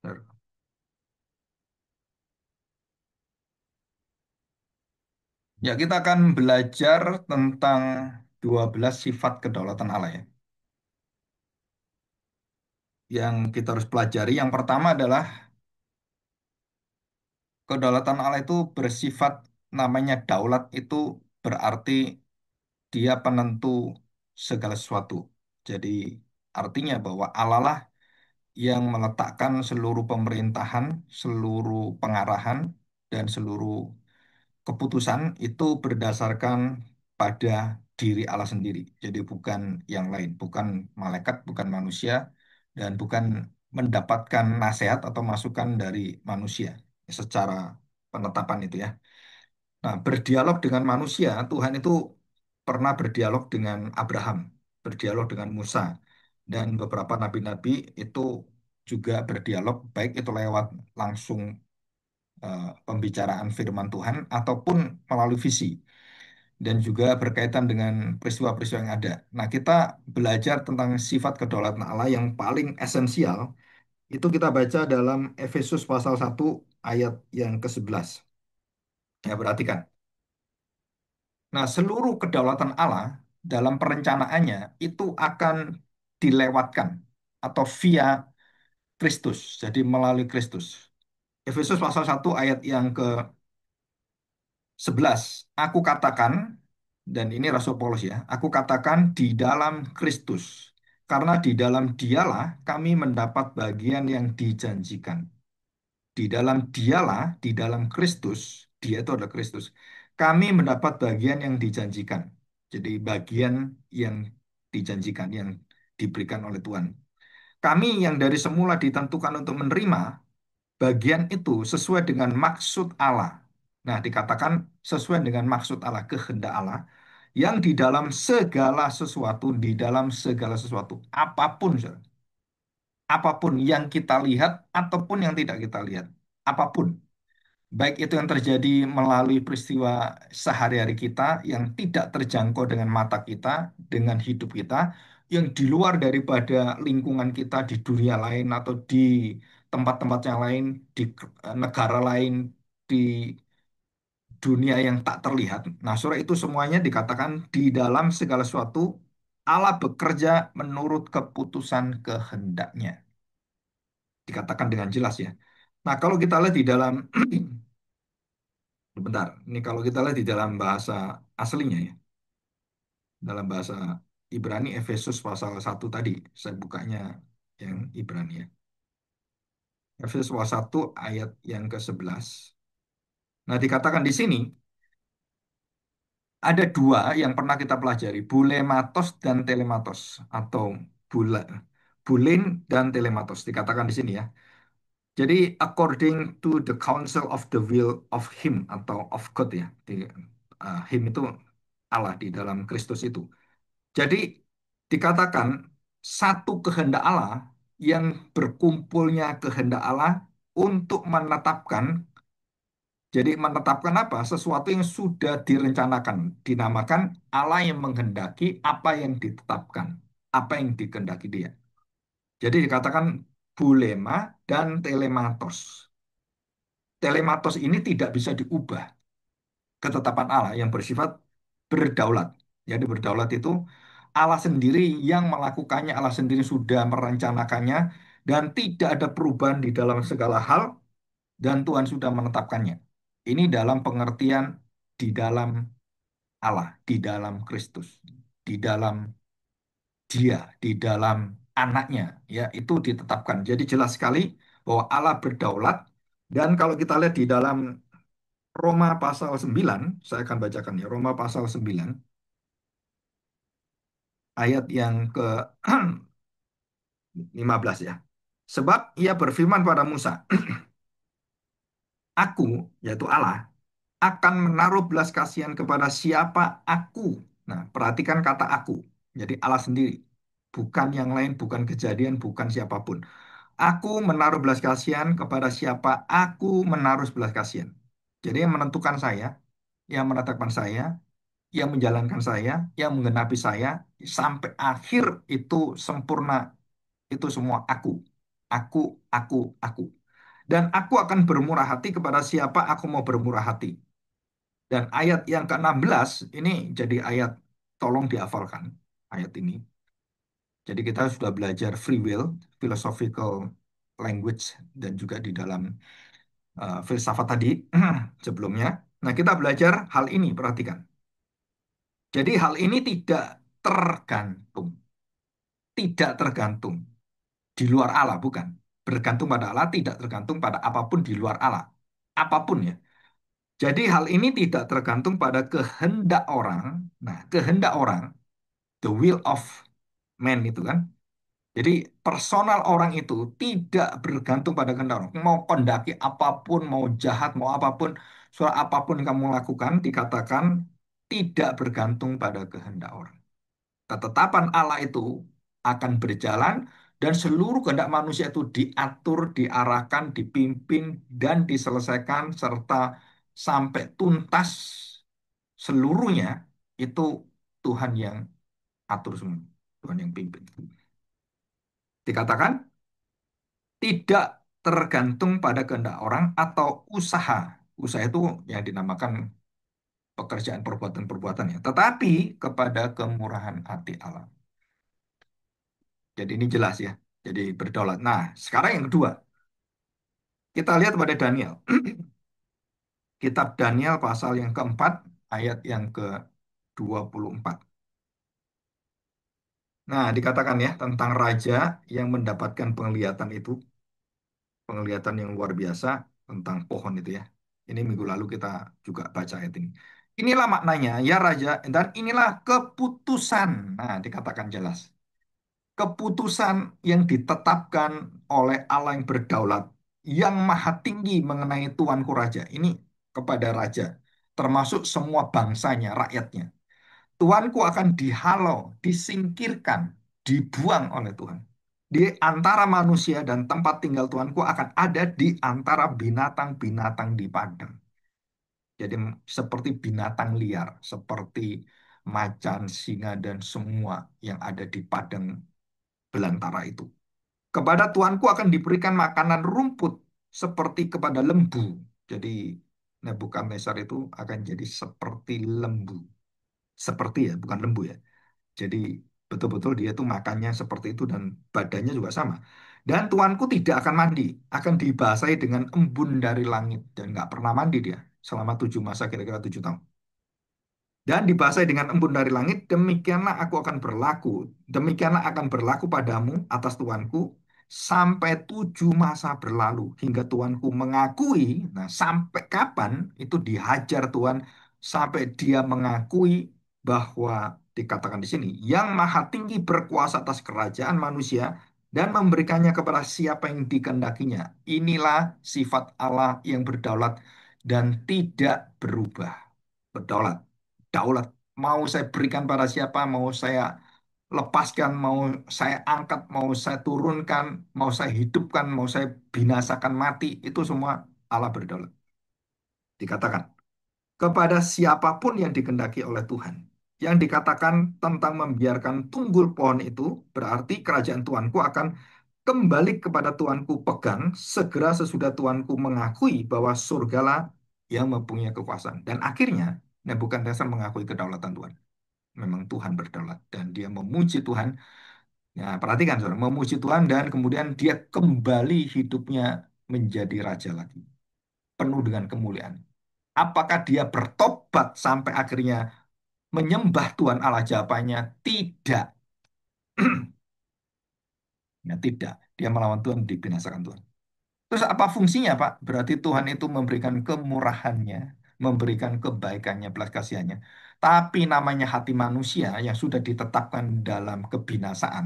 Benar. Ya, kita akan belajar tentang 12 sifat kedaulatan Allah ya. Yang kita harus pelajari, yang pertama adalah kedaulatan Allah itu bersifat namanya daulat itu berarti dia penentu segala sesuatu. Jadi artinya bahwa Allah lah yang meletakkan seluruh pemerintahan, seluruh pengarahan, dan seluruh keputusan itu berdasarkan pada diri Allah sendiri. Jadi bukan yang lain, bukan malaikat, bukan manusia, dan bukan mendapatkan nasihat atau masukan dari manusia secara penetapan itu ya. Nah, berdialog dengan manusia, Tuhan itu pernah berdialog dengan Abraham, berdialog dengan Musa, dan beberapa nabi-nabi itu juga berdialog, baik itu lewat langsung pembicaraan firman Tuhan ataupun melalui visi dan juga berkaitan dengan peristiwa-peristiwa yang ada. Nah, kita belajar tentang sifat kedaulatan Allah yang paling esensial itu kita baca dalam Efesus pasal 1 ayat yang ke-11. Ya, perhatikan. Nah, seluruh kedaulatan Allah dalam perencanaannya itu akan dilewatkan atau via Kristus, jadi melalui Kristus. Efesus pasal 1 ayat yang ke-11, aku katakan, dan ini Rasul Paulus ya, aku katakan di dalam Kristus, karena di dalam dialah kami mendapat bagian yang dijanjikan. Di dalam dialah, di dalam Kristus, dia itu adalah Kristus, kami mendapat bagian yang dijanjikan. Jadi bagian yang dijanjikan, yang diberikan oleh Tuhan. Kami yang dari semula ditentukan untuk menerima bagian itu sesuai dengan maksud Allah. Nah, dikatakan sesuai dengan maksud Allah, kehendak Allah, yang di dalam segala sesuatu, di dalam segala sesuatu, apapun, saudara. Apapun yang kita lihat ataupun yang tidak kita lihat, apapun. Baik itu yang terjadi melalui peristiwa sehari-hari kita yang tidak terjangkau dengan mata kita, dengan hidup kita, yang di luar daripada lingkungan kita di dunia lain atau di tempat-tempat yang lain, di negara lain, di dunia yang tak terlihat. Nah, surah itu semuanya dikatakan di dalam segala sesuatu Allah bekerja menurut keputusan kehendaknya. Dikatakan dengan jelas ya. Nah, kalau kita lihat di dalam Bentar, ini kalau kita lihat di dalam bahasa aslinya ya, dalam bahasa Ibrani Efesus pasal 1 tadi, saya bukanya yang Ibrani ya. Efesus pasal 1 ayat yang ke-11. Nah, dikatakan di sini ada dua yang pernah kita pelajari, bulematos dan telematos atau bula, bulin dan telematos dikatakan di sini ya. Jadi according to the counsel of the will of him atau of God ya. Him itu Allah di dalam Kristus itu. Jadi dikatakan satu kehendak Allah yang berkumpulnya kehendak Allah untuk menetapkan, jadi menetapkan apa? Sesuatu yang sudah direncanakan, dinamakan Allah yang menghendaki apa yang ditetapkan, apa yang dikehendaki dia. Jadi dikatakan bulema dan telematos. Telematos ini tidak bisa diubah ketetapan Allah yang bersifat berdaulat. Jadi berdaulat itu Allah sendiri yang melakukannya, Allah sendiri sudah merencanakannya, dan tidak ada perubahan di dalam segala hal, dan Tuhan sudah menetapkannya. Ini dalam pengertian di dalam Allah, di dalam Kristus, di dalam Dia, di dalam anaknya, ya itu ditetapkan. Jadi jelas sekali bahwa Allah berdaulat, dan kalau kita lihat di dalam Roma pasal 9, saya akan bacakan ya, Roma pasal 9, ayat yang ke-15 ya. Sebab ia berfirman pada Musa, aku, yaitu Allah, akan menaruh belas kasihan kepada siapa aku. Nah, perhatikan kata aku. Jadi Allah sendiri. Bukan yang lain, bukan kejadian, bukan siapapun. Aku menaruh belas kasihan kepada siapa aku menaruh belas kasihan. Jadi yang menentukan saya, yang menetapkan saya, yang menjalankan saya, yang menggenapi saya, sampai akhir itu sempurna, itu semua aku. Aku, aku, aku. Dan aku akan bermurah hati kepada siapa aku mau bermurah hati. Dan ayat yang ke-16 ini jadi ayat, tolong dihafalkan ayat ini. Jadi kita sudah belajar free will, philosophical language, dan juga di dalam filsafat tadi sebelumnya. Nah, kita belajar hal ini, perhatikan. Jadi hal ini tergantung, tidak tergantung di luar Allah, bukan. Bergantung pada Allah, tidak tergantung pada apapun di luar Allah. Apapun ya. Jadi hal ini tidak tergantung pada kehendak orang. Nah, kehendak orang, the will of man itu kan. Jadi personal orang itu tidak bergantung pada kehendak orang. Mau kondaki apapun, mau jahat, mau apapun, soal apapun yang kamu lakukan, dikatakan tidak bergantung pada kehendak orang. Ketetapan Allah itu akan berjalan dan seluruh kehendak manusia itu diatur, diarahkan, dipimpin, dan diselesaikan serta sampai tuntas seluruhnya itu Tuhan yang atur semua, Tuhan yang pimpin. Dikatakan tidak tergantung pada kehendak orang atau usaha. Usaha itu yang dinamakan pekerjaan perbuatan-perbuatan ya, tetapi kepada kemurahan hati Allah. Jadi ini jelas ya. Jadi berdaulat. Nah, sekarang yang kedua, kita lihat pada Daniel. Kitab Daniel pasal yang keempat, ayat yang ke-24. Nah, dikatakan ya tentang raja yang mendapatkan penglihatan itu, penglihatan yang luar biasa tentang pohon itu ya. Ini minggu lalu kita juga baca ayat ini. Inilah maknanya, ya raja, dan inilah keputusan. Nah, dikatakan jelas. Keputusan yang ditetapkan oleh Allah yang berdaulat, yang maha tinggi mengenai tuanku raja. Ini kepada raja, termasuk semua bangsanya, rakyatnya. Tuanku akan dihalau, disingkirkan, dibuang oleh Tuhan. Di antara manusia dan tempat tinggal Tuanku akan ada di antara binatang-binatang di padang. Jadi seperti binatang liar, seperti macan, singa, dan semua yang ada di padang belantara itu. Kepada tuanku akan diberikan makanan rumput seperti kepada lembu. Jadi Nebukadnezar itu akan jadi seperti lembu. Seperti ya, bukan lembu ya. Jadi betul-betul dia itu makannya seperti itu dan badannya juga sama. Dan tuanku tidak akan mandi, akan dibasahi dengan embun dari langit dan nggak pernah mandi dia selama 7 masa kira-kira 7 tahun. Dan dibasahi dengan embun dari langit, demikianlah aku akan berlaku. Demikianlah akan berlaku padamu atas tuanku sampai 7 masa berlalu hingga tuanku mengakui. Nah, sampai kapan itu dihajar Tuhan sampai dia mengakui bahwa dikatakan di sini yang maha tinggi berkuasa atas kerajaan manusia dan memberikannya kepada siapa yang dikehendakinya. Inilah sifat Allah yang berdaulat dan tidak berubah. Berdaulat, daulat. Mau saya berikan pada siapa, mau saya lepaskan, mau saya angkat, mau saya turunkan, mau saya hidupkan, mau saya binasakan mati, itu semua Allah berdaulat. Dikatakan kepada siapapun yang dikehendaki oleh Tuhan. Yang dikatakan tentang membiarkan tunggul pohon itu berarti kerajaan Tuanku akan kembali kepada Tuanku pegang segera sesudah Tuanku mengakui bahwa surgalah yang mempunyai kekuasaan. Dan akhirnya Nebukadnezar mengakui kedaulatan Tuhan. Memang Tuhan berdaulat dan dia memuji Tuhan. Ya, perhatikan saudara, memuji Tuhan dan kemudian dia kembali hidupnya menjadi raja lagi, penuh dengan kemuliaan. Apakah dia bertobat sampai akhirnya menyembah Tuhan Allah? Jawabannya tidak. Ya, tidak. Dia melawan Tuhan, dibinasakan Tuhan. Terus apa fungsinya, Pak? Berarti Tuhan itu memberikan kemurahannya, memberikan kebaikannya, belas kasihannya. Tapi namanya hati manusia yang sudah ditetapkan dalam kebinasaan,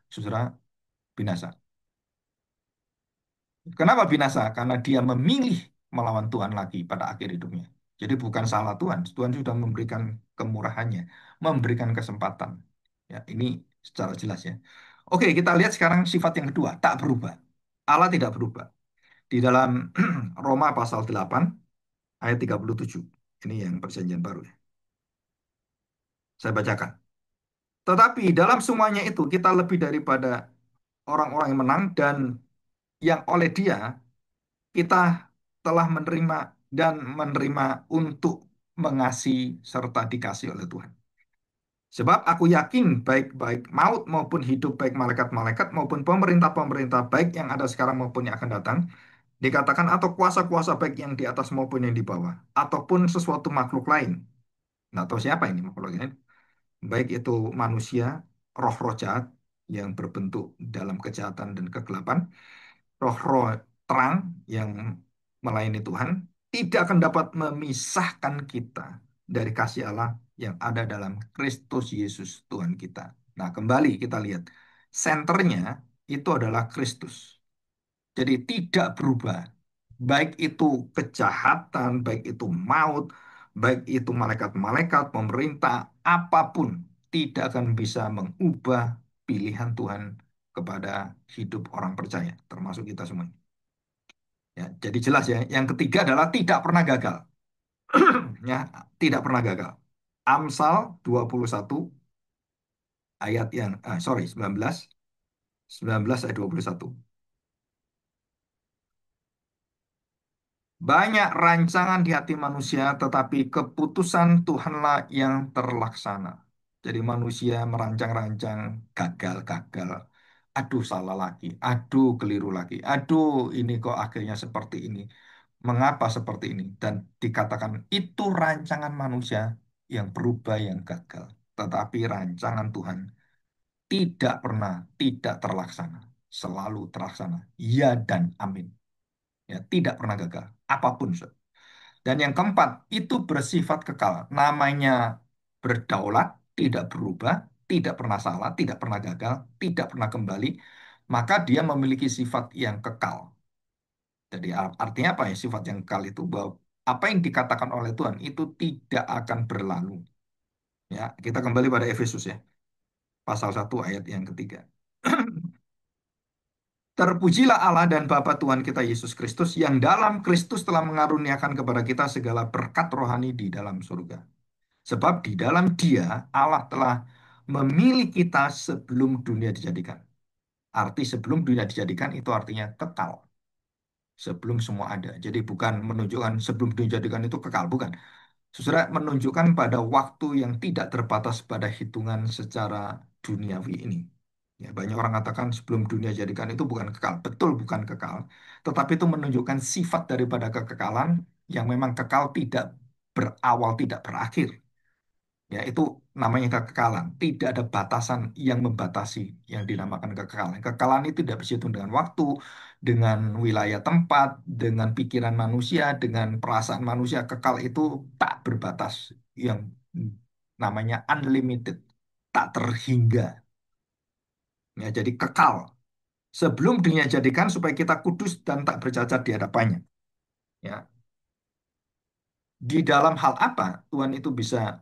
saudara, binasa. Kenapa binasa? Karena dia memilih melawan Tuhan lagi pada akhir hidupnya. Jadi bukan salah Tuhan. Tuhan sudah memberikan kemurahannya, memberikan kesempatan. Ya, ini secara jelas ya. Oke, kita lihat sekarang sifat yang kedua, tak berubah. Allah tidak berubah. Di dalam Roma pasal 8 ayat 37. Ini yang perjanjian baru ya. Saya bacakan. Tetapi dalam semuanya itu kita lebih daripada orang-orang yang menang dan yang oleh dia kita telah menerima dan menerima untuk mengasihi serta dikasih oleh Tuhan. Sebab aku yakin baik-baik maut maupun hidup, baik malaikat-malaikat maupun pemerintah-pemerintah, baik yang ada sekarang maupun yang akan datang, dikatakan atau kuasa-kuasa baik yang di atas maupun yang di bawah, ataupun sesuatu makhluk lain. Nggak tahu siapa ini makhluk lain. Baik itu manusia, roh-roh jahat yang berbentuk dalam kejahatan dan kegelapan, roh-roh terang yang melayani Tuhan, tidak akan dapat memisahkan kita dari kasih Allah yang ada dalam Kristus Yesus Tuhan kita. Nah, kembali kita lihat, senternya itu adalah Kristus. Jadi tidak berubah. Baik itu kejahatan, baik itu maut, baik itu malaikat-malaikat, pemerintah, apapun tidak akan bisa mengubah pilihan Tuhan kepada hidup orang percaya, termasuk kita semua. Ya, jadi jelas ya. Yang ketiga adalah tidak pernah gagal. Ya, tidak pernah gagal. Amsal 21 ayat yang sorry 19 ayat 21. Banyak rancangan di hati manusia, tetapi keputusan Tuhanlah yang terlaksana. Jadi manusia merancang-rancang, gagal-gagal. Aduh, salah lagi. Aduh, keliru lagi. Aduh, ini kok akhirnya seperti ini. Mengapa seperti ini? Dan dikatakan itu rancangan manusia yang berubah, yang gagal. Tetapi rancangan Tuhan tidak pernah tidak terlaksana. Selalu terlaksana. Ya dan amin. Ya, tidak pernah gagal. Apapun. Dan yang keempat, itu bersifat kekal. Namanya berdaulat, tidak berubah, tidak pernah salah, tidak pernah gagal, tidak pernah kembali. Maka dia memiliki sifat yang kekal. Jadi artinya apa ya sifat yang kekal itu? Bahwa apa yang dikatakan oleh Tuhan itu tidak akan berlalu. Ya, kita kembali pada Efesus ya, pasal 1 ayat yang ketiga. Terpujilah Allah dan Bapa Tuhan kita Yesus Kristus yang dalam Kristus telah mengaruniakan kepada kita segala berkat rohani di dalam surga. Sebab di dalam Dia Allah telah memilih kita sebelum dunia dijadikan. Arti sebelum dunia dijadikan itu artinya kekal. Sebelum semua ada. Jadi bukan menunjukkan sebelum dunia dijadikan itu kekal, bukan. Saudara menunjukkan pada waktu yang tidak terbatas pada hitungan secara duniawi ini. Ya, banyak orang katakan sebelum dunia jadikan itu bukan kekal. Betul bukan kekal. Tetapi itu menunjukkan sifat daripada kekekalan yang memang kekal tidak berawal, tidak berakhir. Ya, itu namanya kekekalan. Tidak ada batasan yang membatasi yang dinamakan kekekalan. Kekekalan itu tidak bisa dihitung dengan waktu, dengan wilayah tempat, dengan pikiran manusia, dengan perasaan manusia. Kekal itu tak berbatas, yang namanya unlimited, tak terhingga. Ya, jadi kekal. Sebelum dunia jadikan supaya kita kudus dan tak bercacat di hadapannya. Ya, di dalam hal apa Tuhan itu bisa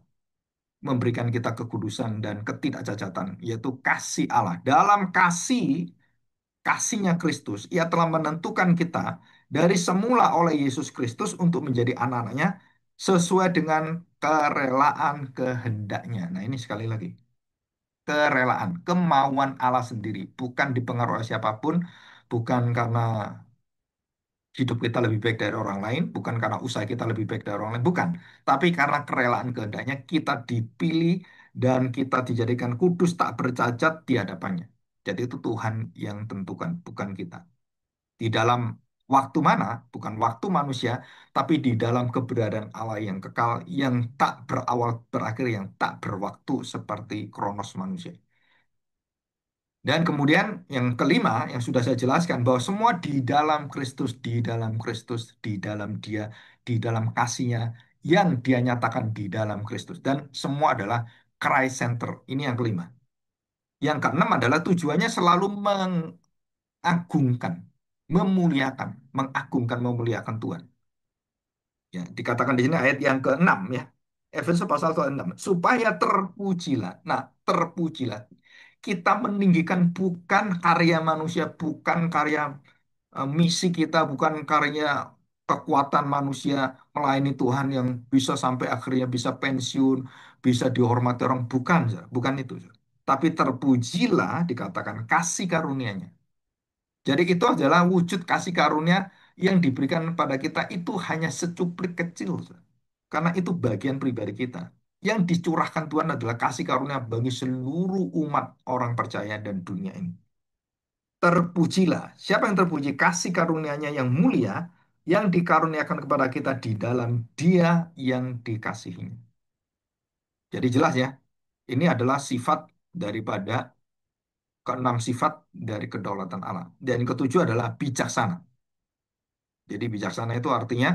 memberikan kita kekudusan dan ketidakcacatan, yaitu kasih Allah. Dalam kasihnya Kristus, Ia telah menentukan kita dari semula oleh Yesus Kristus untuk menjadi anak-anaknya sesuai dengan kerelaan kehendaknya. Nah ini sekali lagi, kerelaan, kemauan Allah sendiri, bukan dipengaruhi oleh siapapun, bukan karena hidup kita lebih baik dari orang lain, bukan karena usaha kita lebih baik dari orang lain, bukan. Tapi karena kerelaan kehendaknya kita dipilih dan kita dijadikan kudus tak bercacat di hadapannya. Jadi itu Tuhan yang tentukan, bukan kita. Di dalam waktu mana, bukan waktu manusia, tapi di dalam keberadaan Allah yang kekal, yang tak berawal berakhir, yang tak berwaktu seperti kronos manusia. Dan kemudian yang kelima yang sudah saya jelaskan bahwa semua di dalam Kristus, di dalam Kristus, di dalam Dia, di dalam kasihnya yang Dia nyatakan di dalam Kristus. Dan semua adalah Christ Center. Ini yang kelima. Yang keenam adalah tujuannya selalu mengagungkan, memuliakan, mengagungkan, memuliakan Tuhan. Ya, dikatakan di sini ayat yang keenam ya. Efesus pasal ke-6. Supaya terpujilah. Nah, terpujilah. Kita meninggikan bukan karya manusia, bukan karya misi kita, bukan karya kekuatan manusia melayani Tuhan yang bisa sampai akhirnya bisa pensiun, bisa dihormati orang. Bukan, bukan itu. Tapi terpujilah dikatakan kasih karunia-Nya. Jadi itu adalah wujud kasih karunia Yang diberikan pada kita itu hanya secuplik kecil, saudara. Karena itu bagian pribadi kita. Yang dicurahkan Tuhan adalah kasih karunia bagi seluruh umat orang percaya dan dunia ini. Terpujilah. Siapa yang terpuji? Kasih karunia-Nya yang mulia yang dikaruniakan kepada kita di dalam Dia yang dikasihinya. Jadi jelas ya, ini adalah sifat daripada keenam sifat dari kedaulatan Allah. Dan yang ketujuh adalah bijaksana. Jadi bijaksana itu artinya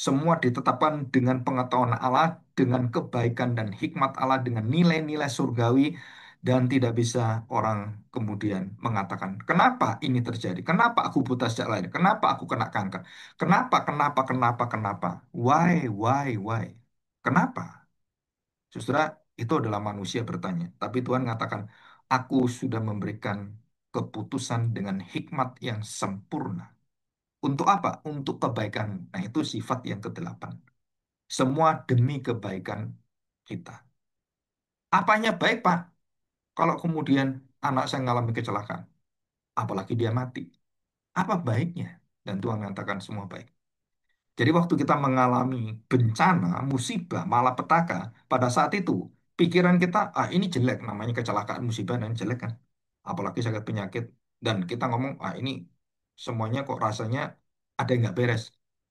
semua ditetapkan dengan pengetahuan Allah, dengan kebaikan dan hikmat Allah, dengan nilai-nilai surgawi, dan tidak bisa orang kemudian mengatakan, kenapa ini terjadi? Kenapa aku buta sejak lahir? Kenapa aku kena kanker? Kenapa? Why? Kenapa? Saudara, itu adalah manusia bertanya. Tapi Tuhan mengatakan, aku sudah memberikan keputusan dengan hikmat yang sempurna. Untuk apa? Untuk kebaikan. Nah, itu sifat yang kedelapan. Semua demi kebaikan kita. Apanya baik, Pak? Kalau kemudian anak saya mengalami kecelakaan, apalagi dia mati. Apa baiknya? Dan Tuhan mengatakan semua baik. Jadi waktu kita mengalami bencana, musibah, malapetaka, pada saat itu pikiran kita, ah ini jelek, namanya kecelakaan musibah dan jelek kan. Apalagi sakit penyakit. Dan kita ngomong, ah ini semuanya kok rasanya ada yang nggak beres.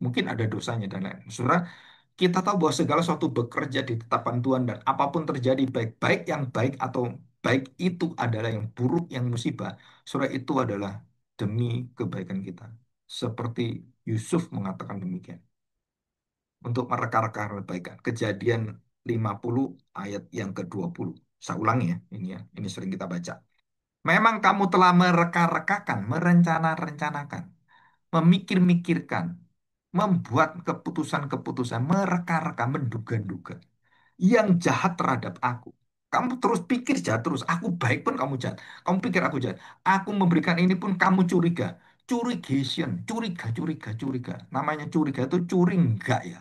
Mungkin ada dosanya dan lain. Saudara, kita tahu bahwa segala sesuatu bekerja di tetapan Tuhan dan apapun terjadi, baik-baik yang baik atau baik itu adalah yang buruk, yang musibah. Saudara, itu adalah demi kebaikan kita. Seperti Yusuf mengatakan demikian untuk mereka-reka kebaikan. Kejadian 50 ayat yang ke-20. Saya ulangi ya, ini sering kita baca. Memang kamu telah mereka-rekakan, merencana-rencanakan, memikir-mikirkan, membuat keputusan-keputusan, mereka-reka, menduga-duga yang jahat terhadap aku. Kamu terus pikir jahat terus. Aku baik pun kamu jahat. Kamu pikir aku jahat. Aku memberikan ini pun kamu curiga. Curigation, curiga. Namanya curiga itu curi enggak ya?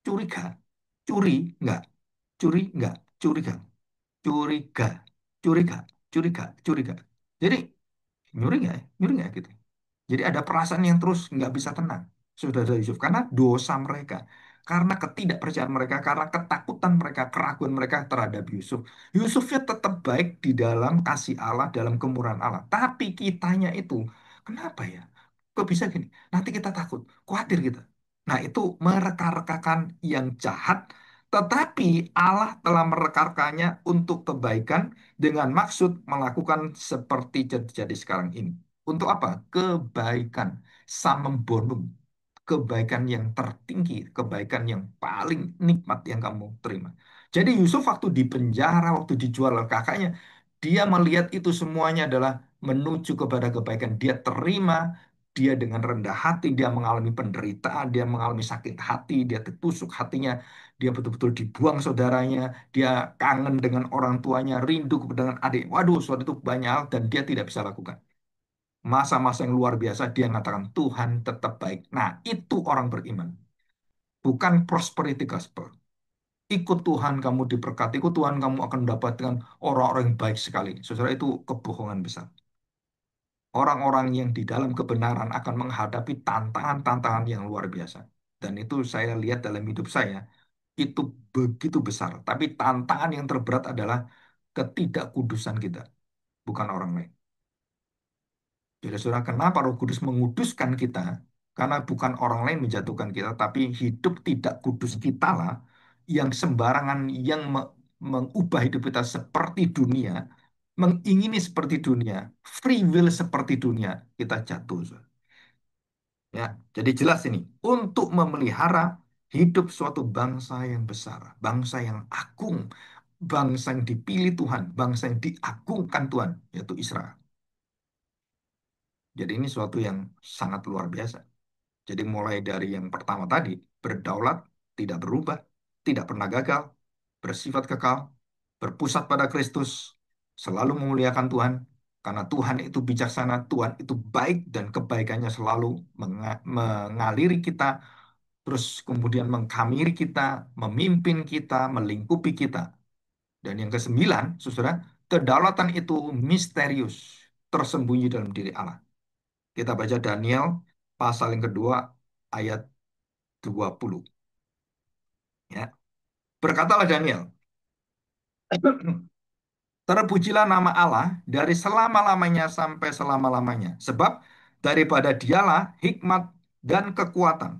Curiga, curi enggak, curi enggak, curiga, curiga, curiga, curiga. Jadi nyuri nggak gitu. Jadi ada perasaan yang terus nggak bisa tenang, saudara Yusuf, karena dosa mereka, karena ketidakpercayaan mereka, karena ketakutan mereka, keraguan mereka terhadap Yusuf. Yusufnya tetap baik di dalam kasih Allah, dalam kemurahan Allah. Tapi kitanya itu, kenapa ya? Kok bisa gini? Nanti kita takut, khawatir kita. Nah itu mereka-rekakan yang jahat, tetapi Allah telah mereka-rekanya untuk kebaikan dengan maksud melakukan seperti terjadi sekarang ini. Untuk apa? Kebaikan, summum bonum, kebaikan yang tertinggi, kebaikan yang paling nikmat yang kamu terima. Jadi Yusuf waktu di penjara, waktu dijual oleh kakaknya, dia melihat itu semuanya adalah menuju kepada kebaikan. Dia terima, dia dengan rendah hati, dia mengalami penderitaan, dia mengalami sakit hati, dia tertusuk hatinya, dia betul-betul dibuang saudaranya, dia kangen dengan orang tuanya, rindu dengan adik. Waduh, suatu itu banyak hal dan dia tidak bisa lakukan. Masa-masa yang luar biasa dia mengatakan Tuhan tetap baik. Nah, itu orang beriman. Bukan prosperity gospel. Ikut Tuhan kamu diberkati, ikut Tuhan kamu akan mendapatkan orang-orang yang baik sekali. Saudara, itu kebohongan besar. Orang-orang yang di dalam kebenaran akan menghadapi tantangan-tantangan yang luar biasa. Dan itu saya lihat dalam hidup saya, itu begitu besar. Tapi tantangan yang terberat adalah ketidakkudusan kita, bukan orang lain. Jadi saudara, kenapa Roh Kudus menguduskan kita? Karena bukan orang lain menjatuhkan kita, tapi hidup tidak kudus kita lah yang sembarangan, yang mengubah hidup kita seperti dunia, mengingini seperti dunia, free will seperti dunia, kita jatuh, saudara. Ya, jadi jelas ini untuk memelihara hidup suatu bangsa yang besar, bangsa yang agung, bangsa yang dipilih Tuhan, bangsa yang diagungkan Tuhan, yaitu Israel. Jadi ini suatu yang sangat luar biasa. Jadi mulai dari yang pertama tadi, berdaulat, tidak berubah, tidak pernah gagal, bersifat kekal, berpusat pada Kristus, selalu memuliakan Tuhan, karena Tuhan itu bijaksana, Tuhan itu baik, dan kebaikannya selalu mengaliri kita, terus kemudian mengkamiri kita, memimpin kita, melingkupi kita. Dan yang kesembilan, saudara, kedaulatan itu misterius, tersembunyi dalam diri Allah. Kita baca Daniel pasal yang kedua ayat 20. Ya. Berkatalah Daniel, terpujilah nama Allah dari selama-lamanya sampai selama-lamanya. Sebab daripada dialah hikmat dan kekuatan.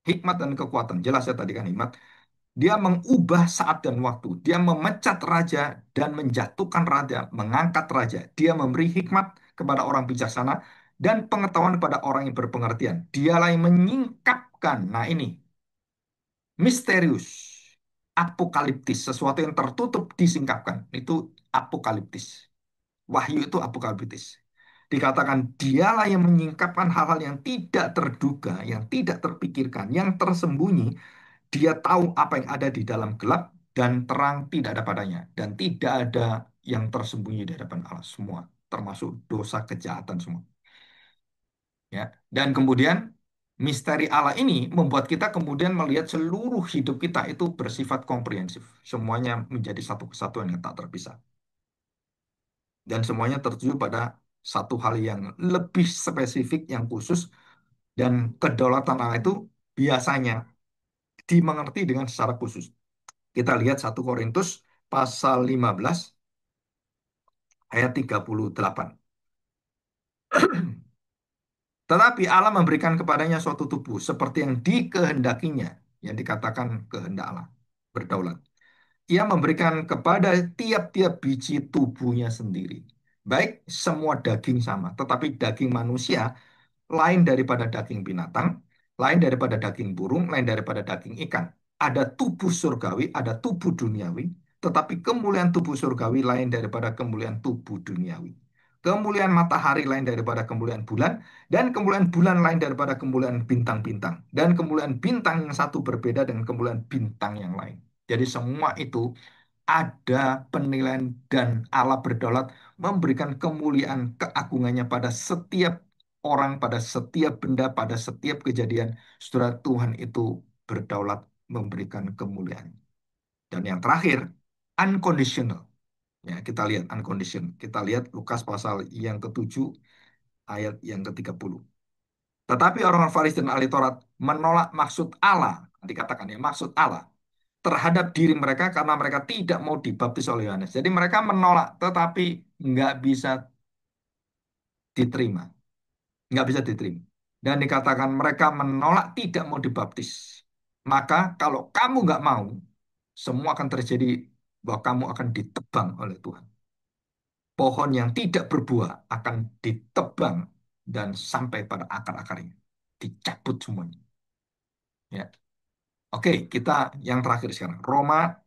Hikmat dan kekuatan. Jelas ya tadi kan hikmat. Dia mengubah saat dan waktu. Dia memecat raja dan menjatuhkan raja, mengangkat raja. Dia memberi hikmat kepada orang bijaksana dan pengetahuan kepada orang yang berpengertian. Dialah yang menyingkapkan. Nah ini, misterius, apokaliptis, sesuatu yang tertutup disingkapkan. Itu apokaliptis. Wahyu itu apokaliptis. Dikatakan dialah yang menyingkapkan hal-hal yang tidak terduga, yang tidak terpikirkan, yang tersembunyi. Dia tahu apa yang ada di dalam gelap dan terang tidak ada padanya. Dan tidak ada yang tersembunyi di hadapan Allah semua. Termasuk dosa kejahatan semua. Ya. Dan kemudian misteri Allah ini membuat kita kemudian melihat seluruh hidup kita itu bersifat komprehensif. Semuanya menjadi satu kesatuan yang tak terpisah. Dan semuanya tertuju pada satu hal yang lebih spesifik, yang khusus. Dan kedaulatan Allah itu biasanya dimengerti dengan secara khusus. Kita lihat 1 Korintus pasal 15 ayat 38. Tetapi Allah memberikan kepadanya suatu tubuh seperti yang dikehendakinya, yang dikatakan kehendak Allah, berdaulat. Ia memberikan kepada tiap-tiap biji tubuhnya sendiri. Baik semua daging sama, tetapi daging manusia lain daripada daging binatang, lain daripada daging burung, lain daripada daging ikan. Ada tubuh surgawi, ada tubuh duniawi, tetapi kemuliaan tubuh surgawi lain daripada kemuliaan tubuh duniawi. Kemuliaan matahari lain daripada kemuliaan bulan, dan kemuliaan bulan lain daripada kemuliaan bintang-bintang. Dan kemuliaan bintang yang satu berbeda dengan kemuliaan bintang yang lain. Jadi semua itu ada penilaian dan Allah berdaulat memberikan kemuliaan keagungannya pada setiap orang, pada setiap benda, pada setiap kejadian. Saudara, Tuhan itu berdaulat memberikan kemuliaan. Dan yang terakhir, unconditional. Ya, kita lihat unconditional. Kita lihat Lukas pasal yang ke-7 ayat yang ke-30. Tetapi orang Farisi dan ahli Taurat menolak maksud Allah, dikatakan ya maksud Allah terhadap diri mereka karena mereka tidak mau dibaptis oleh Yohanes. Jadi mereka menolak, tetapi nggak bisa diterima, nggak bisa diterima. Dan dikatakan mereka menolak tidak mau dibaptis. Maka kalau kamu nggak mau, semua akan terjadi bahwa kamu akan ditebang oleh Tuhan. Pohon yang tidak berbuah akan ditebang dan sampai pada akar-akarnya, dicabut semuanya. Ya. Oke, kita yang terakhir sekarang. Roma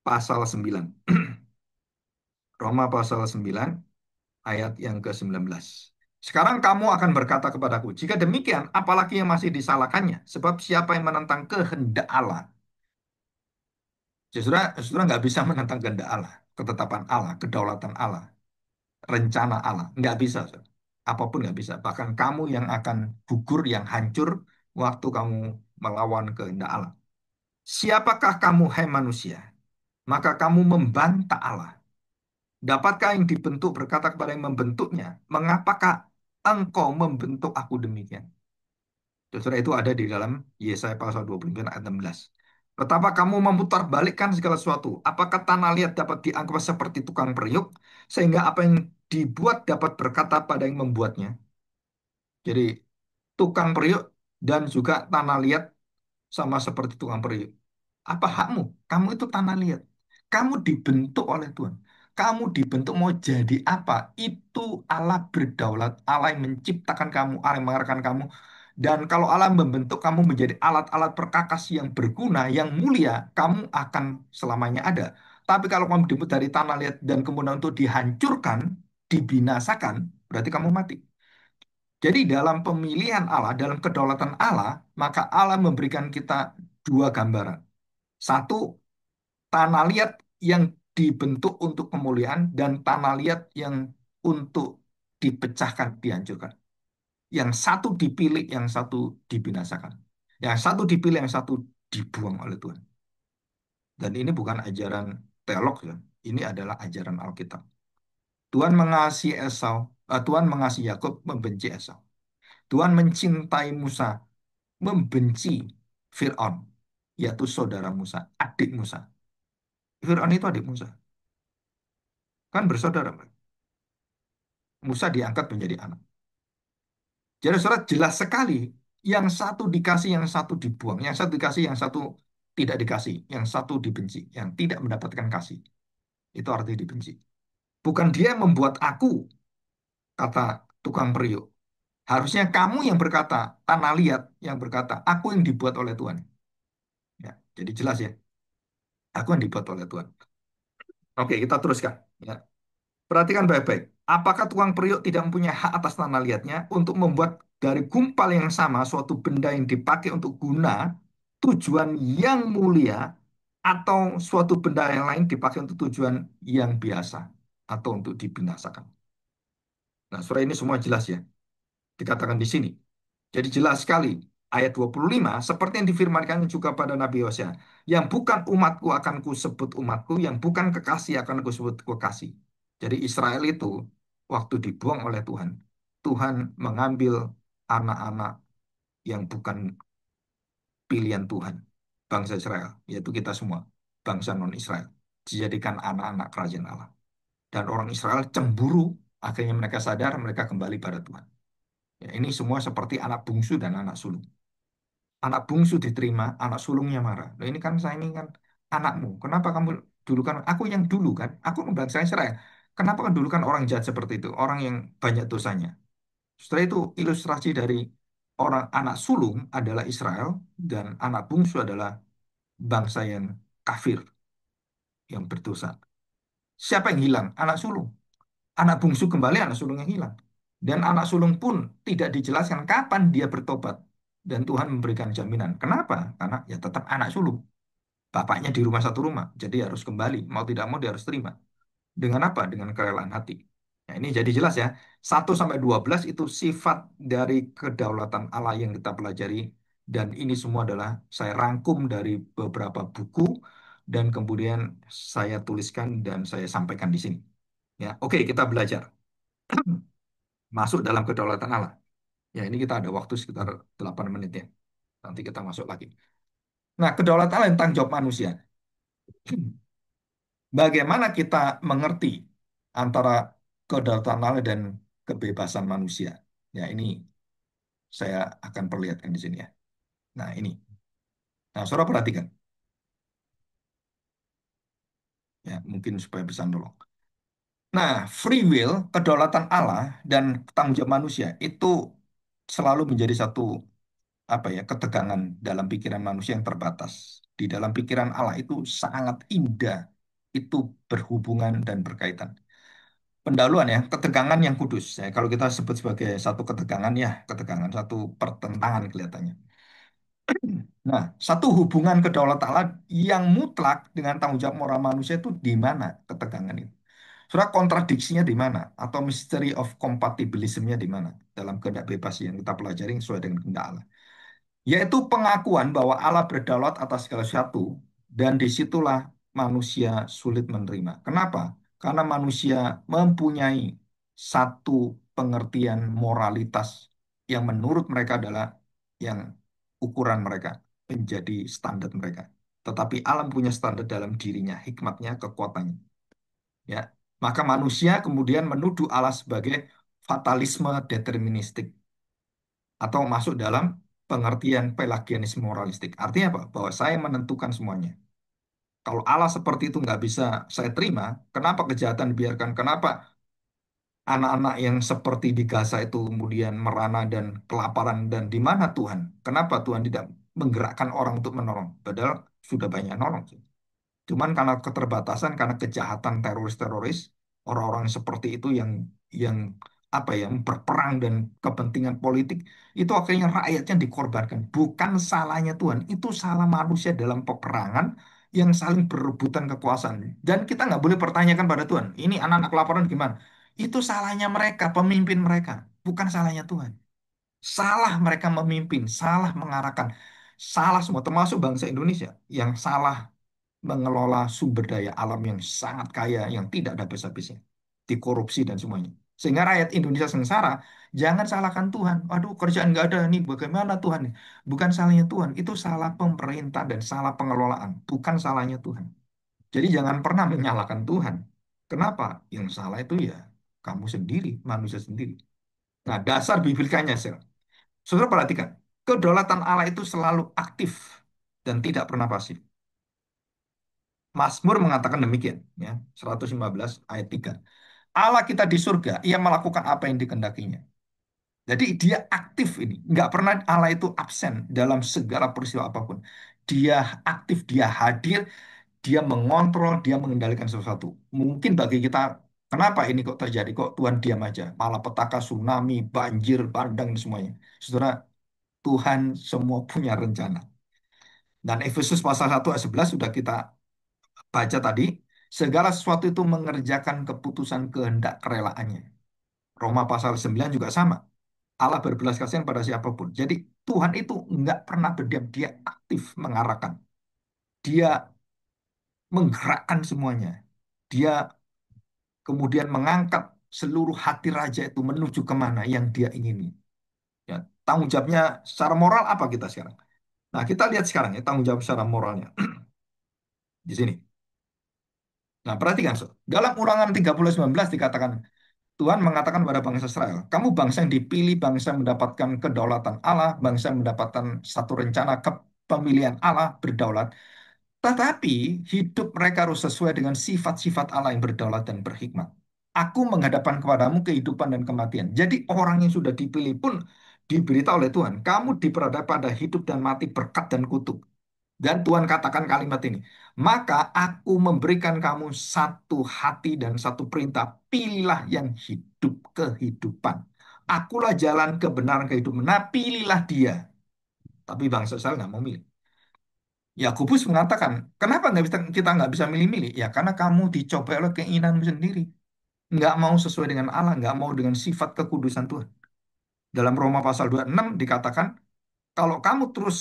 pasal 9. Roma pasal 9 ayat yang ke-19. Sekarang kamu akan berkata kepadaku, jika demikian, apalagi yang masih disalahkannya? Sebab siapa yang menentang kehendak Allah? Saudara, saudara nggak bisa menentang kehendak Allah, ketetapan Allah, kedaulatan Allah, rencana Allah. Nggak bisa, saudara. Apapun nggak bisa. Bahkan kamu yang akan gugur, yang hancur waktu kamu melawan kehendak Allah. Siapakah kamu, hai manusia? Maka kamu membantah Allah. Dapatkah yang dibentuk berkata kepada yang membentuknya, mengapakah engkau membentuk aku demikian? Saudara itu ada di dalam Yesaya pasal 29 ayat 16. Betapa kamu memutarbalikkan segala sesuatu. Apakah tanah liat dapat dianggap seperti tukang periuk, sehingga apa yang dibuat dapat berkata pada yang membuatnya. Jadi tukang periuk dan juga tanah liat sama seperti tukang periuk. Apa hakmu? Kamu itu tanah liat. Kamu dibentuk oleh Tuhan. Kamu dibentuk mau jadi apa? Itu Allah berdaulat. Allah yang menciptakan kamu, Allah yang mengarahkan kamu. Dan kalau Allah membentuk kamu menjadi alat-alat perkakas yang berguna, yang mulia, kamu akan selamanya ada. Tapi kalau kamu dibentuk dari tanah liat dan kemudian untuk dihancurkan, dibinasakan, berarti kamu mati. Jadi dalam pemilihan Allah, dalam kedaulatan Allah, maka Allah memberikan kita dua gambaran. Satu, tanah liat yang dibentuk untuk kemuliaan dan tanah liat yang untuk dipecahkan, dihancurkan. Yang satu dipilih, yang satu dibinasakan. Yang satu dipilih, yang satu dibuang oleh Tuhan. Dan ini bukan ajaran teolog ya. Ini adalah ajaran Alkitab. Tuhan mengasihi Esau, Tuhan mengasihi Yakub, membenci Esau. Tuhan mencintai Musa, membenci Fir'aun, yaitu saudara Musa, adik Musa. Fir'aun itu adik Musa, kan bersaudara. Musa diangkat menjadi anak. Jadi saudara jelas sekali, yang satu dikasih, yang satu dibuang, yang satu dikasih, yang satu tidak dikasih, yang satu dibenci, yang tidak mendapatkan kasih. Itu arti dibenci. Bukan dia yang membuat aku, kata tukang periuk. Harusnya kamu yang berkata, tanah liat yang berkata, aku yang dibuat oleh Tuhan. Ya, jadi jelas ya, aku yang dibuat oleh Tuhan. Oke, kita teruskan. Ya. Perhatikan baik-baik. Apakah tukang periuk tidak mempunyai hak atas tanah liatnya untuk membuat dari gumpal yang sama suatu benda yang dipakai untuk guna tujuan yang mulia atau suatu benda yang lain dipakai untuk tujuan yang biasa atau untuk dibinasakan. Nah, surah ini semua jelas ya, dikatakan di sini. Jadi jelas sekali ayat 25 seperti yang difirmankan juga pada Nabi Hosea, yang bukan umatku akan kusebut umatku, yang bukan kekasih akan kusebut kekasih. Jadi Israel itu waktu dibuang oleh Tuhan, Tuhan mengambil anak-anak yang bukan pilihan Tuhan, bangsa Israel, yaitu kita semua, bangsa non-Israel, dijadikan anak-anak kerajaan Allah. Dan orang Israel cemburu, akhirnya mereka sadar mereka kembali pada Tuhan. Ya, ini semua seperti anak bungsu dan anak sulung. Anak bungsu diterima, anak sulungnya marah. Loh, ini kan saya ini kan anakmu. Kenapa kamu dulu kan aku yang dulu kan? Aku kan bangsa Israel. Kenapa kan dulu kan orang jahat seperti itu, orang yang banyak dosanya. Setelah itu ilustrasi dari orang anak sulung adalah Israel dan anak bungsu adalah bangsa yang kafir, yang berdosa. Siapa yang hilang? Anak sulung. Anak bungsu kembali, anak sulung yang hilang. Dan anak sulung pun tidak dijelaskan kapan dia bertobat. Dan Tuhan memberikan jaminan. Kenapa? Karena ya tetap anak sulung. Bapaknya di rumah satu rumah, jadi harus kembali. Mau tidak mau dia harus terima. Dengan apa? Dengan kerelaan hati. Nah, ini jadi jelas ya. 1 sampai 12 itu sifat dari kedaulatan Allah yang kita pelajari. Dan ini semua adalah saya rangkum dari beberapa buku dan kemudian saya tuliskan dan saya sampaikan di sini. Ya, oke, kita belajar masuk dalam kedaulatan Allah. Ya, ini kita ada waktu sekitar 8 menit ya. Nanti kita masuk lagi. Nah, kedaulatan Allah tentang jawab manusia. Bagaimana kita mengerti antara kedaulatan Allah dan kebebasan manusia? Ya, ini saya akan perlihatkan di sini ya. Nah, ini. Nah, saudara perhatikan. Ya, mungkin supaya bisa nolong. Nah, free will, kedaulatan Allah dan tanggung jawab manusia itu selalu menjadi satu apa ya, ketegangan dalam pikiran manusia yang terbatas. Di dalam pikiran Allah itu sangat indah. Itu berhubungan dan berkaitan. Pendahuluan ya, ketegangan yang kudus. Ya, kalau kita sebut sebagai satu ketegangan ya, ketegangan, satu pertentangan kelihatannya. Nah, satu hubungan kedaulatan Allah yang mutlak dengan tanggung jawab moral manusia itu di mana ketegangan itu? Surah kontradiksinya di mana? Atau mystery of compatibilismnya di mana? Dalam kehendak bebas yang kita pelajari sesuai dengan kehendak Allah. Yaitu pengakuan bahwa Allah berdaulat atas segala sesuatu dan disitulah manusia sulit menerima. Kenapa? Karena manusia mempunyai satu pengertian moralitas yang menurut mereka adalah yang ukuran mereka menjadi standar mereka. Tetapi alam punya standar dalam dirinya, hikmatnya, kekuatannya. Ya, maka manusia kemudian menuduh Allah sebagai fatalisme deterministik atau masuk dalam pengertian pelagianisme moralistik. Artinya apa? Bahwa saya menentukan semuanya. Kalau Allah seperti itu nggak bisa saya terima, kenapa kejahatan dibiarkan? Kenapa anak-anak yang seperti di Gaza itu kemudian merana dan kelaparan dan di mana Tuhan? Kenapa Tuhan tidak menggerakkan orang untuk menolong? Padahal sudah banyak nolong. Cuman karena keterbatasan, karena kejahatan teroris-teroris, orang-orang seperti itu yang apa ya, berperang dan kepentingan politik, itu akhirnya rakyatnya dikorbankan. Bukan salahnya Tuhan, itu salah manusia dalam peperangan yang saling berebutan kekuasaan. Dan kita nggak boleh pertanyakan pada Tuhan, ini anak-anak kelaparan gimana? Itu salahnya mereka, pemimpin mereka, bukan salahnya Tuhan. Salah mereka memimpin, salah mengarahkan, salah semua, termasuk bangsa Indonesia yang salah mengelola sumber daya alam yang sangat kaya, yang tidak ada habis-habisnya, dikorupsi dan semuanya. Sehingga rakyat Indonesia sengsara, jangan salahkan Tuhan. Aduh, kerjaan nggak ada nih, bagaimana Tuhan? Bukan salahnya Tuhan, itu salah pemerintah dan salah pengelolaan, bukan salahnya Tuhan. Jadi jangan pernah menyalahkan Tuhan. Kenapa? Yang salah itu ya kamu sendiri, manusia sendiri. Nah, dasar biblikanya, Sel. Saudara perhatikan, kedaulatan Allah itu selalu aktif dan tidak pernah pasif. Mazmur mengatakan demikian, ya, 115 ayat 3. Allah kita di surga, ia melakukan apa yang dikehendakinya. Jadi dia aktif ini. Nggak pernah Allah itu absen dalam segala peristiwa apapun. Dia aktif, dia hadir, dia mengontrol, dia mengendalikan sesuatu. Mungkin bagi kita, kenapa ini kok terjadi? Kok Tuhan diam aja? Malapetaka, tsunami, banjir, bandang, dan semuanya. Saudara, Tuhan semua punya rencana. Dan Efesus pasal 1 ayat 11 sudah kita baca tadi. Segala sesuatu itu mengerjakan keputusan kehendak kerelaannya. Roma pasal 9 juga sama. Allah berbelas kasihan pada siapapun. Jadi Tuhan itu nggak pernah berdiam. Dia aktif mengarahkan. Dia menggerakkan semuanya. Dia kemudian mengangkat seluruh hati raja itu menuju kemana yang dia ingini. Ya, tanggung jawabnya secara moral apa kita sekarang? Nah, kita lihat sekarang ya tanggung jawab secara moralnya di sini. Nah, perhatikan, so. Dalam Ulangan 30:19 dikatakan, Tuhan mengatakan pada bangsa Israel, kamu bangsa yang dipilih, bangsa yang mendapatkan kedaulatan Allah, bangsa yang mendapatkan satu rencana kepemilian Allah berdaulat. Tetapi hidup mereka harus sesuai dengan sifat-sifat Allah yang berdaulat dan berhikmat. Aku menghadapkan kepadamu kehidupan dan kematian. Jadi orang yang sudah dipilih pun diberitahu oleh Tuhan, kamu diperhadap pada hidup dan mati, berkat dan kutuk. Dan Tuhan katakan kalimat ini, maka aku memberikan kamu satu hati dan satu perintah, pilihlah yang hidup kehidupan. Akulah jalan kebenaran kehidupan. Nah, pilihlah dia. Tapi bangsa Israel nggak mau milih. Yakobus mengatakan, kenapa nggak bisa kita nggak bisa milih-milih? Ya karena kamu dicoba oleh keinginanmu sendiri. Nggak mau sesuai dengan Allah, nggak mau dengan sifat kekudusan Tuhan. Dalam Roma pasal 26 dikatakan, kalau kamu terus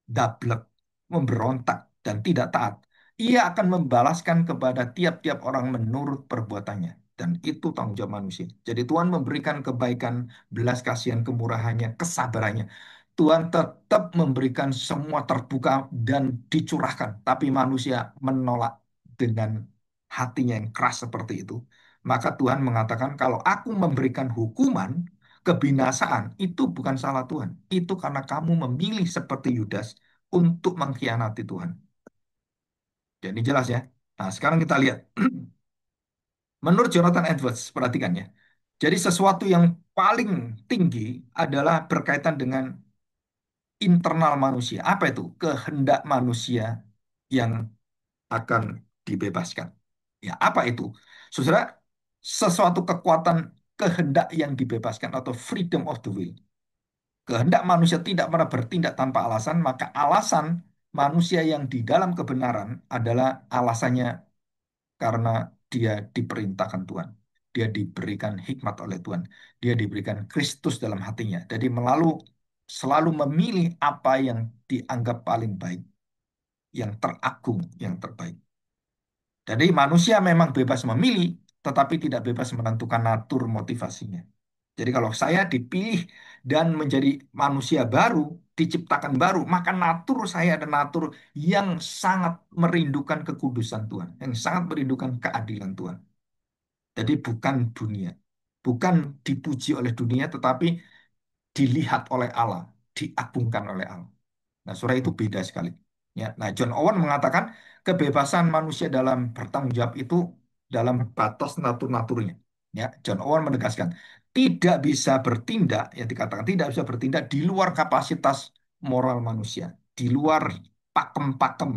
dablek, memberontak, dan tidak taat, ia akan membalaskan kepada tiap-tiap orang menurut perbuatannya. Dan itu tanggung jawab manusia. Jadi Tuhan memberikan kebaikan, belas kasihan, kemurahannya, kesabarannya. Tuhan tetap memberikan semua terbuka dan dicurahkan. Tapi manusia menolak dengan hatinya yang keras seperti itu. Maka Tuhan mengatakan, kalau aku memberikan hukuman, kebinasaan itu bukan salah Tuhan. Itu karena kamu memilih seperti Yudas untuk mengkhianati Tuhan. Jadi jelas ya. Nah, sekarang kita lihat. Menurut Jonathan Edwards, perhatikan ya. Jadi sesuatu yang paling tinggi adalah berkaitan dengan internal manusia. Apa itu? Kehendak manusia yang akan dibebaskan. Ya, apa itu? Saudara, sesuatu kekuatan kehendak yang dibebaskan atau freedom of the will. Kehendak manusia tidak pernah bertindak tanpa alasan, maka alasan manusia yang di dalam kebenaran adalah alasannya karena dia diperintahkan Tuhan. Dia diberikan hikmat oleh Tuhan. Dia diberikan Kristus dalam hatinya. Jadi selalu memilih apa yang dianggap paling baik, yang teragung, yang terbaik. Jadi manusia memang bebas memilih, tetapi tidak bebas menentukan natur motivasinya. Jadi kalau saya dipilih dan menjadi manusia baru, diciptakan baru, maka natur saya adalah natur yang sangat merindukan kekudusan Tuhan, yang sangat merindukan keadilan Tuhan. Jadi bukan dunia, bukan dipuji oleh dunia, tetapi dilihat oleh Allah, diagungkan oleh Allah. Nah, surah itu beda sekali. Ya, nah John Owen mengatakan kebebasan manusia dalam bertanggung jawab itu dalam batas natur-naturnya. Ya, John Owen menegaskan tidak bisa bertindak, ya dikatakan tidak bisa bertindak di luar kapasitas moral manusia, di luar pakem-pakem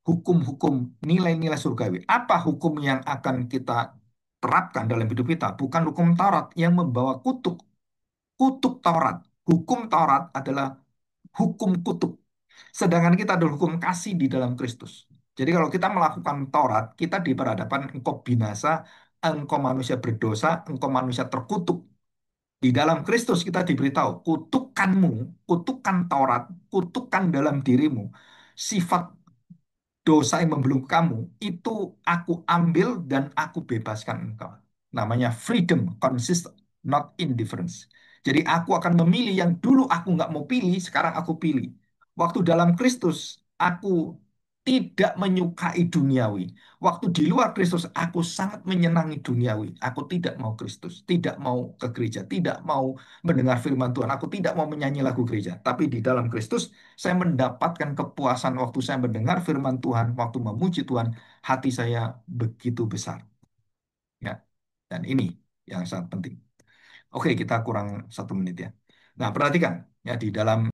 hukum-hukum nilai-nilai surgawi. Apa hukum yang akan kita terapkan dalam hidup kita? Bukan hukum Taurat yang membawa kutuk. Kutuk Taurat. Hukum Taurat adalah hukum kutuk. Sedangkan kita ada hukum kasih di dalam Kristus. Jadi kalau kita melakukan Taurat, kita diperhadapkan engkau binasa, engkau manusia berdosa, engkau manusia terkutuk. Di dalam Kristus kita diberitahu, kutukanmu, kutukan Taurat, kutukan dalam dirimu, sifat dosa yang membelenggu kamu, itu aku ambil dan aku bebaskan engkau. Namanya freedom consists not indifference. Jadi aku akan memilih yang dulu aku nggak mau pilih, sekarang aku pilih. Waktu dalam Kristus, aku tidak menyukai duniawi. Waktu di luar Kristus, aku sangat menyenangi duniawi. Aku tidak mau Kristus, tidak mau ke gereja, tidak mau mendengar firman Tuhan. Aku tidak mau menyanyi lagu gereja. Tapi di dalam Kristus, saya mendapatkan kepuasan waktu saya mendengar firman Tuhan, waktu memuji Tuhan, hati saya begitu besar. Ya, dan ini yang sangat penting. Oke, kita kurang 1 menit ya. Nah, perhatikan ya di dalam